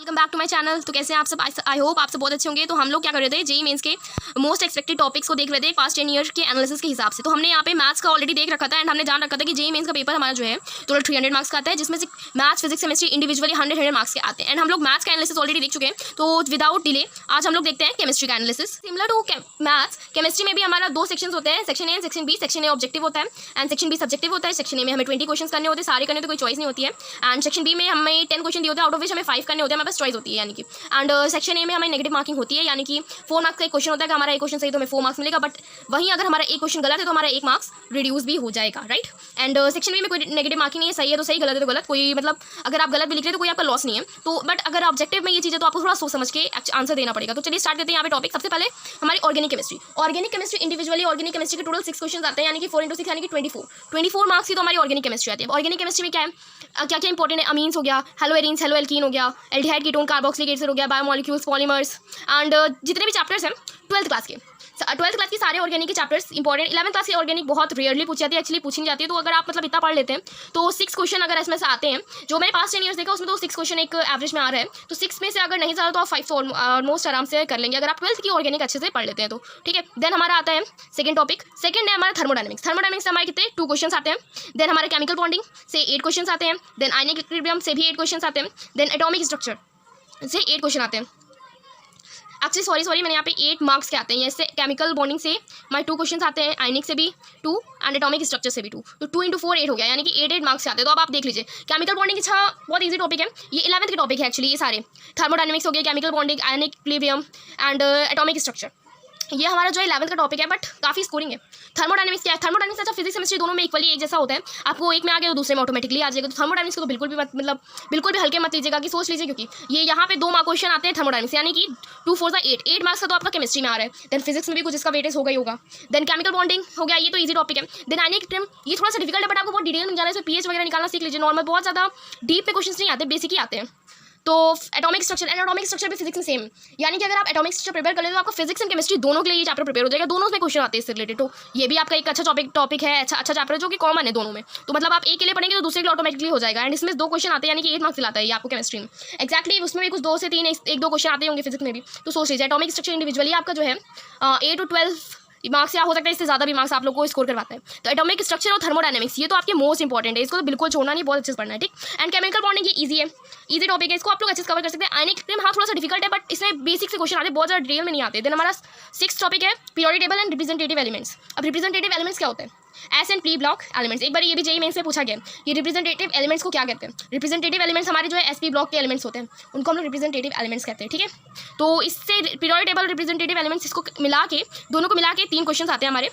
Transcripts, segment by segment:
Welcome back to my channel. तो कैसे हैं आप सब? आई होप आप सब बहुत अच्छे होंगे। तो हम लोग क्या कर रहे थे, जेईई मेंस के मोस्ट एक्सपेक्टेड टॉपिक्स को देख रहे थे पास्ट 10 ईयर के एनालिसिस के हिसाब से। तो हमने यहाँ पे मैथ्स का ऑलरेडी देख रखा था एंड हमने जान रखा था कि जेईई मेंस का पेपर हमारा जो है टोटल 300 मार्क्स का आता है, जिसमें से maths physics chemistry individually 100 marks के आते हैं। एंड हम लोग मैथ्स का एनालिसिस ऑलरेडी देख चुके हैं। तो विदाउट डिले आज हम लोग देखते हैं केमिस्ट्री का analysis. Similar to maths, chemistry में भी हमारा दो सेक्शंस होते हैं, section A and section B. Section A objective होता है एंड सेक्शन बी सब्जेक्टिव होता है। सेक्शन ए में हमें 20 क्वेश्चन करने होते हैं, सारे करने तो कोई चॉइस नहीं होती है। एंड सेक्शन बी में हमें 10 क्वेश्चन दिए होते हैं, आउट ऑफ विच हमें 5 करने होते हैं, हमारे पास चॉइस होती है यानी कि। एंड सेक्शन ए में हमें नेगेटिव मार्किंग होती है, यानी कि 4 मार्क्स का एक क्वेश्चन होता है कि हमारा एक क्वेश्चन सही तो हमें 4 मार्क्स मिलेगा, बट वहीं अगर हमारा एक क्वेश्चन गलत है तो हमारा 1 मार्क्स रिड्यूस भी हो जाएगा, राइट। एंड सेक्शन बी में कोई नेगेटिव मार्किंग नहीं है, सही है तो सही, गलत है तो गलत, कोई मतलब अगर आप गलत भी लिख रहे हैं तो कोई आपका लॉस नहीं है। तो बट अगर ऑब्जेक्टिव में ये चीज़ है तो आपको थोड़ा सोच समझ के आंसर देना पड़ेगा। तो चलिए स्टार्ट करते हैं यहाँ पे टॉपिक। सबसे पहले हमारी organic chemistry. Organic chemistry individually organic chemistry के टोटल 6 क्वेश्चन आते हैं, यानी कि 4 × 6 यानी कि 24 मार्क्स की तो हमारी ऑर्गेनिक केमिस्ट्री आती है। ऑर्गेनिक केमिस्ट्री में क्या है, क्या क्या इंपॉर्टेंट है, अमीन्स हो गया, हेलो एरीन्स, हेलो एल्कीन हो गया, एल्डिहाइड कीटोन, कार्बोक्सिलिक एसिड हो गया, बायोमोलिक्यूल्स, पॉलीमर्स एंड जितने भी चैप्टर्स हैं 12th क्लास के। 12th क्लास की सारे ऑर्गेनिक के चैप्टर्स इंपॉर्टेंट। 11th क्लास की ऑर्गेनिक बहुत रेयरली पूछी जाती है, एक्चुअली पूछी नहीं जाती है। तो अगर आप मतलब इतना पढ़ लेते हैं तो 6 क्वेश्चन अगर इसमें से आते हैं, जो मैंने पास्ट 10 ईयर्स देखा उसमें तो 6 क्वेश्चन एक एवरेज में आ रहा है। तो 6 में से अगर नहीं ज़्यादा तो आप 5 तो ऑलमोस्ट आराम से कर लेंगे अगर आप 12th की ऑर्गेनिक अच्छे से पढ़ लेते हैं तो, ठीक है। देन हमारा आता है सेकंड टॉपिक। सेकंड है हमारा थर्मोडायनेमिक्स। थर्मोडायनेमिक्स से हमारे कितने 2 क्वेश्चन आते हैं। देन हमारे केमिकल बॉन्डिंग से 8 क्वेश्चन आते हैं। देन आयनिक इक्विलिब्रियम से भी 8 क्वेश्चन आते हैं। देन एटॉमिक स्ट्रक्चर से 8 क्वेश्चन आते हैं। एक्चुअली सॉरी मैंने यहाँ पे 8 मार्क्स के आते हैं। जैसे केमिकल बॉन्डिंग से हमारे 2 क्वेश्चन आते हैं, आयनिक से भी 2 एंड एटॉमिक स्ट्रक्चर से भी 2। तो 2 × 4 8 हो गया, यानी कि 8 मार्क्स के आते हैं। तो अब आप देख लीजिए केमिकल बॉन्डिंग अच्छा बहुत ईजी टॉपिक है, ये 11th के टॉपिक है एक्चुअली। ये सारे थर्मोडायनेमिक्स हो गया, chemical bonding, ionic equilibrium and atomic structure, ये हमारा जो है 11th का टॉपिक है, बट काफ़ी स्कोरिंग है। थर्मोडायनेमिक्स क्या है, थर्मोडायनेमिक्स अच्छा फिजिक्स केमिस्ट्री दोनों में इक्वली एक जैसा होता है। आपको एक में आ गया तो दूसरे में ऑटोमेटिकली आ जाएगा। तो थर्मोडायनेमिक्स को तो बिल्कुल भी मतलब बिल्कुल भी हल्के मत लीजिएगा कि सोच लीजिए, क्योंकि ये यहाँ पे 2 क्वेश्चन आते हैं थर्मोडायनेमिक्स, यानी कि 2 × 4 = 8 मार्क्स का तो आपका केमिस्ट्री में आ रहा है। देन फिजिक्स में भी कुछ इसका वेटेज होगा ही होगा। देन केमिकल बॉन्डिंग हो गया, ये तो ईजी टॉपिक है। देन आयनिक इक्विलिब्रियम, ये थोड़ा सा डिफिकल्ट है, बट आपको बहुत डिटेल में जाना है, इसमें पीएच वगैरह निकालना सीख लीजिए। नॉर्मल बहुत ज़्यादा डीप में क्वेश्चन नहीं आते, बेसिक ही आते हैं। तो atomic structure and atomic structure भी फिजिक्स में सेम, यानी कि अगर आप एटॉमिक स्ट्रक्चर प्रिपेयर कर लेते तो आपको फिजिक्स एंड केमिस्ट्री दोनों के लिए ये चैप्टर प्रिपेयर हो जाएगा। दोनों में क्वेश्चन आते हैं इससे रिलेटेड। तो ये भी आपका एक अच्छा टॉपिक है, अच्छा चैप्टर है जो कि कॉमन है दोनों में। तो मतलब आप एक के लिए पढ़ेंगे तो दूसरे के लिए ऑटोमेटिकली हो जाएगा। एंड इसमें 2 क्वेश्चन आते हैं, यानी कि 8 मार्क्स दिलाता है ये आपको केमिस्ट्री में। एक्जैक्टली उसमें भी कुछ 2 से 3 1-2 क्वेश्चन आते होंगे फिजिक्स में भी। तो सोच लीजिए एटॉमिक स्ट्रक्चर इंडिविजुअली आपका जो है 8 to 12 मार्क्स या हो सकता है इससे ज़्यादा भी मार्क्स आप लोग को स्कोर करवाता है। तो एटॉमिक स्ट्रक्चर और थर्मोडायनेमिक्स ये तो आपके मोस्ट इंपॉर्टेंट है, इसको तो बिल्कुल छोड़ना नहीं, बहुत अच्छे से पढ़ना है, ठीक। एंड केमिकल बॉन्डिंग ये ईजी है, ईजी टॉपिक है, इसको आप लोग अच्छे से कवर कर सकते हैं। आयनिक इक्विलिब्रियम हाँ थोड़ा सा डिफिकल्ट है, बट इसमें बेसिक से क्वेश्चन आते हैं, बहुत ज़्यादा डिटेल में नहीं आते। देन हमारा 6th टॉपिक है periodic table and representative elements. अब रिप्रेजेंटेटिव एलिमेंट्स क्या होते हैं, S and P block elements. एक बार ये भी जेईई मेंस में पूछा गया, ये रिप्रेजेंटेटिव एलिमेंट्स को क्या कहते हैं। रिप्रेजेंटेटिव एलिमेंट्स हमारे जो है एस पी ब्लॉक के एलिमेंट्स होते हैं, उनको हम लोग रिप्रेजेंटेटिव एलिमेंट्स कहते हैं, ठीक है। तो इससे पीरियोडिक टेबल रिप्रेजेंटेटिव एलिमेंट्स इसको मिला के दोनों को मिला के 3 क्वेश्चन आते हैं हमारे।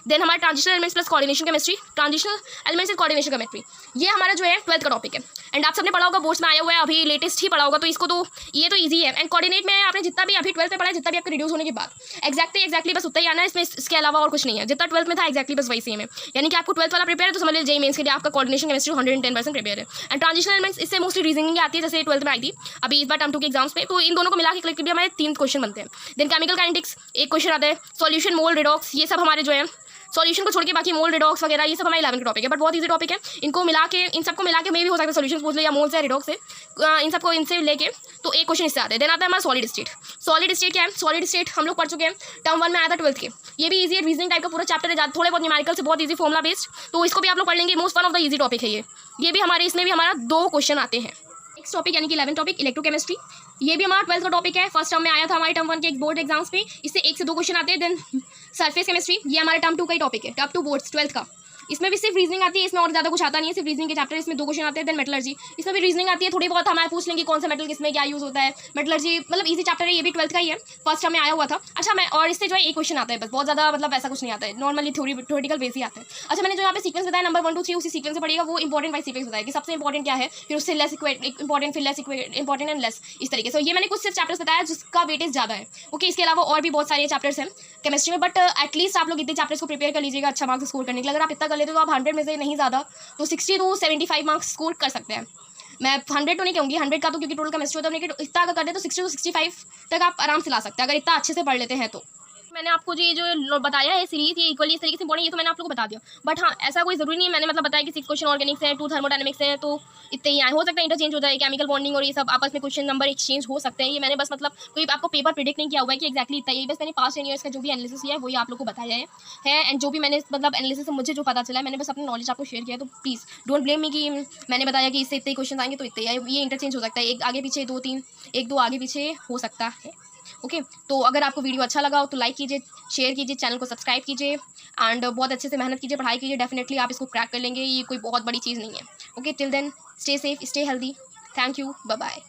देन हमारा transitional elements plus coordination chemistry, transitional elements and coordination chemistry, ये हमारा जो है 12th का टॉपिक है। एंड आप सबने पढ़ा होगा, बोर्ड्स में आया हुआ है, अभी लेटेस्ट ही पढ़ा होगा, तो इसको तो ये तो ईजी है। एंड कोऑर्डिनेट में आपने जितना भी अभी 12th में पढ़ा है, जितना भी आपका रिड्यूस होने के बाद एक्जैक्टली बस उतना ही आना है, इसमें इसके अलावा और कुछ नहीं है। जितना 12th में था एक्जैक्टली बस वही सेम है, यानी कि आपको 12th वाला प्रिपेयर है तो समझ लीजिए जेईई मेंस के लिए आपका कोऑर्डिनेशन केमिस्ट्री 110% प्रिपेयर है। एंड ट्रांजिशनल एलिमेंट्स इससे मोस्टली रीजनिंग आती है, जैसे 12th में आई थी अभी इस बार टर्म 2 के एग्जाम्स पे। तो इन दोनों को मिला के कलेक्टिवली हमारे 3 क्वेश्चन बनते हैं। देन केमिकल काइनेटिक्स 1 क्वेश्चन आता है, सॉल्यूशन, मोल, रिडॉक्स, ये सब हमारे जो है सॉल्यूशन को छोड़ के बाकी मोल, रिडॉक्स वगैरह ये सब हमारे 11th के टॉपिक है, बट बहुत ईजी टॉपिक है। इनको मिला के इन सबको मिला के मे भी हो सकता है सॉल्यूशन पूछ ले या मोल से रिडॉक्स से, इन सबको इनसे लेके तो 1 क्वेश्चन इससे आता है। देन आता है हमारा सॉलिड स्टेट। सॉलिड स्टेट क्या है, सॉलिड स्टेट हम लोग पढ़ चुके हैं, टर्म 1 में आया था 12th के। ये भी ईजी है, रीजनिंग टाइप का पूरा चैप्टर है, थोड़े बहुत न्यूमेरिकल से बहुत ईजी फॉर्मुला बेस्ड, तो इसको भी आप लोग पढ़ लेंगे। Most one of the easy topic है ये भी हमारे, इसमें भी हमारा 2 क्वेश्चन आते हैं। नेक्स्ट टॉपिक यानी कि 11th टॉपिक इलेक्ट्रोकेमिस्ट्री, ये भी हमारा 12th का टॉपिक है। फर्स्ट टर्म में आया था हमारे टर्म 1 के एक बोर्ड एग्जाम्स में, इससे 1 से 2 क्वेश्चन आते हैं। देन सरफेस केमिस्ट्री, ये हमारे टर्म 2 का ही टॉपिक है, टर्म 2 बोर्ड्स 12th का। इसमें भी सिर्फ रीजनिंग आती है, इसमें और ज़्यादा कुछ आता नहीं है, सिर्फ रीजनिंग के चैप्टर इसमें 2 क्वेश्चन आते हैं। देन मेटलर्जी, इसमें भी रीजनिंग आती है थोड़ी बहुत, हमारे पूछ लेंगे कौन सा मेटल किसमें क्या यूज़ होता है। मेटलर्जी मतलब ईजी चैप्टर है, ये भी 12th का ही है, फर्स्ट टर्म में आया हुआ था। अच्छा मैं और इससे जो है 1 क्वेश्चन आता है बस, बहुत ज़्यादा मतलब ऐसा कुछ नहीं आता है, नॉर्मली थ्योरेटिकल बेस ही आता है। अच्छा मैंने जो यहाँ पे सीक्वेंस बताया नंबर 1 2 3 उसी सीक्वेंस से पड़ेगा, वो इंपॉर्टेंट वाइज सीक्वेंस बताया कि सबसे इंपॉर्टेंट क्या है, फिर उससे लेस इंपॉर्टेंट, फिर लेस इंपॉर्टेंट एंड लेस, इस तरीके से। ये मैंने कुछ सिर्फ चैप्टर्स बताया जिसका वेटेज ज़्यादा है, ओके। इसके अलावा और भी बहुत सारे चैप्टर्स हैं केमिस्ट्री में, बट एटलीस्ट आप लोग इतने चैप्टर्स को प्रिपेयर कर लीजिएगा अच्छा मार्क्स स्कोर करने के लिए। अगर आप इतना कर लेते तो आप 100 में से नहीं ज़्यादा तो 60 to 75 मार्क्स स्कोर कर सकते हैं। मैं 100 तो नहीं कहूँगी, 100 का तो क्योंकि टोटल केमिस्ट्री होता है, लेकिन इतना अगर कर दे तो 60 to 65 तक आप आराम से ला सकते हैं अगर इतना अच्छे से पढ़ लेते हैं तो। मैंने आपको जो बताया है सीरीज, ये इक्वली इस तरीके से इंपॉर्टेंट, ये तो मैंने आप लोगों को बता दिया। बट हाँ, ऐसा कोई ज़रूरी नहीं है, मैंने मतलब बताया कि 6 क्वेश्चन ऑर्गेनिक्स है, 2 थर्मोडायनेमिक्स है, तो इतने ही आए। हो सकता है इंटरचेंज हो जाए, केमिकल बॉन्डिंग और ये सब आपस में क्वेश्चन नंबर एक्सचेंज हो सकते हैं। ये मैंने बस मतलब कोई आपको पेपर प्रिडिक्ट नहीं किया हुआ है कि एक्जैक्टली इतना ही, बस मैंने पास्ट 10 ईयर्स का जो भी एनालिसिस किया है वही आप लोग को बताया है। एंड जो भी मैंने मतलब एनालिसिस से मुझे जो पता चला है, मैंने बस अपनी नॉलेज आपको शेयर किया है। तो प्लीज़ डोंट ब्लेम मी कि मैंने बताया कि इससे इतने क्वेश्चन आएंगे तो इतने, ये इंटरचेंज हो सकता है, एक आगे पीछे 2-3, 1-2 आगे पीछे हो सकता है। ओके, तो अगर आपको वीडियो अच्छा लगा हो तो लाइक कीजिए, शेयर कीजिए, चैनल को सब्सक्राइब कीजिए एंड बहुत अच्छे से मेहनत कीजिए, पढ़ाई कीजिए, डेफिनेटली आप इसको क्रैक कर लेंगे, ये कोई बहुत बड़ी चीज़ नहीं है। Okay, till then stay safe, stay healthy, thank you, bye bye.